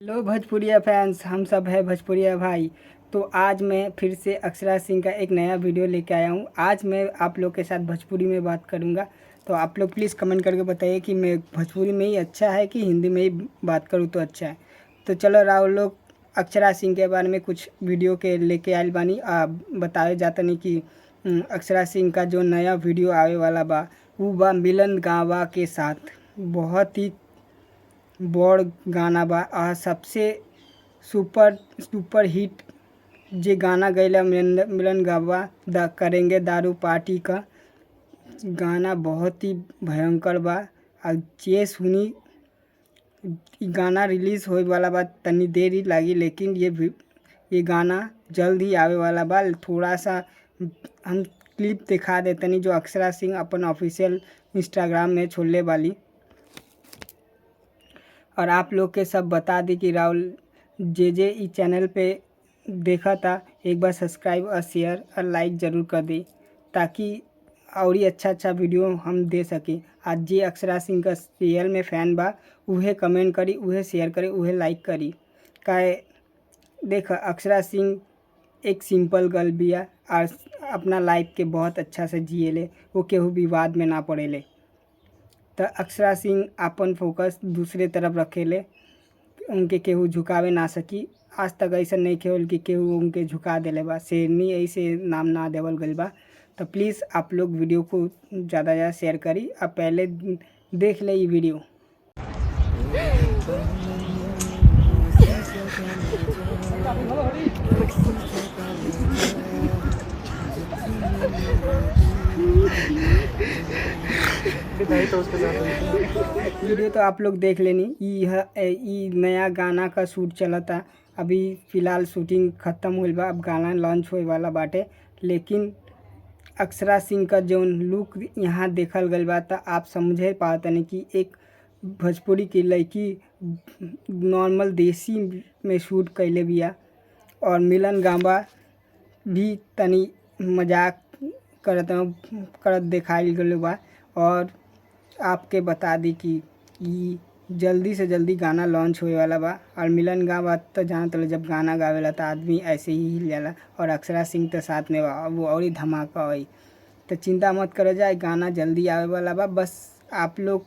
Hello भोजपुरिया fans, हम सब है भोजपुरिया भाई। तो आज मैं फिर से अक्षरा सिंह का एक नया वीडियो लेके आया हूँ। आज मैं आप लोग के साथ भोजपुरी में बात करूँगा। तो आप लोग प्लीज़ कमेंट करके बताइए कि मैं भोजपुरी में ही अच्छा है कि हिंदी में ही बात करूँ तो अच्छा है। तो चलो राव लोग अक्षरा सिंह के बारे में कुछ वीडियो के लेके आयल बानी। बताए जाता नहीं कि अक्षरा सिंह का जो नया वीडियो आवे वाला बा वो बा मिलन गावा के साथ। बहुत ही बड़ गाना बा और सबसे सुपर हिट जे गाना गैला मिलन गावा दा करेंगे दारू पार्टी का गाना बहुत ही भयंकर बा। और जे सुनी गाना रिलीज़ होए वाला बा तनी देर ही लागी, लेकिन ये गाना जल्द ही आवे वाला बा। थोड़ा सा हम क्लिप दिखा देतनी जो अक्षरा सिंह अपन ऑफिशियल इंस्टाग्राम में छोड़ले वाली। और आप लोग के सब बता दी कि राहुल जे ई चैनल पे देखा था, एक बार सब्सक्राइब और शेयर और लाइक ज़रूर कर दी ताकि और ही अच्छा वीडियो हम दे सकें। आज जे अक्षरा सिंह का रियल में फ़ैन बा उहे कमेंट करी, उहे शेयर करी, उहे लाइक करी। काहे देख अक्षरा सिंह एक सिंपल गर्ल बिया और अपना लाइफ के बहुत अच्छा से जिएले, वो केहू विवाद में ना पड़ेले। तो अक्षरा सिंह अपन फोकस दूसरे तरफ रखेले, उनके केहू झुकावे ना सकी। आज तक ऐसा नहीं केवल कि केहू उनके झुका देले बा, शेरनी ऐसे नाम ना देवल गइल बा। तो प्लीज़ आप लोग वीडियो को ज़्यादा शेयर करी और पहले देख ले ये वीडियो। वीडियो तो आप लोग देख लेनी। ई नया गाना का शूट चला था, अभी फ़िलहाल शूटिंग ख़त्म हुई बा, अब गाना लॉन्च होए वाला बाटे। लेकिन अक्षरा सिंह का जो लुक यहाँ देखल गल बा था, आप समझे पातनी कि एक भोजपुरी की लड़की नॉर्मल देसी में शूट कैले बिया। और मिलन गांवा भी तनी मजाक करत दिखाई गल बा। और आपके बता दी कि जल्दी से जल्दी गाना लॉन्च होए वाला बा। और मिलन गांवा तो जानत हो, जब गाना गावेला तो आदमी ऐसे ही हिल जाला। और अक्षरा सिंह तो साथ में बा, वो और ही धमाका होई। तो चिंता मत करो जाए, गाना जल्दी आवे वाला बा। बस आप लोग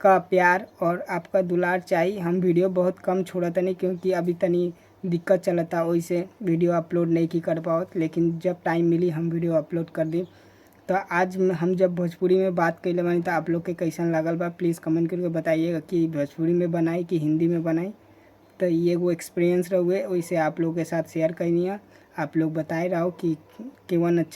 का प्यार और आपका दुलार चाहिए। हम वीडियो बहुत कम छोड़त नहीं क्योंकि अभी तनी दिक्कत चलता, वैसे वीडियो अपलोड नहीं की कर पाओ। लेकिन जब टाइम मिली हम वीडियो अपलोड कर दी। तो आज हम जब भोजपुरी में बात कैले बानी तो आप लोग के कैसन लागल बा प्लीज़ कमेंट करके बताइएगा कि भोजपुरी में बनाई कि हिंदी में बनाई। तो ये वो एक्सपीरियंस रहुए, वैसे आप लोग के साथ शेयर करनी है। आप लोग बताए रहो कि केवन अच्छा।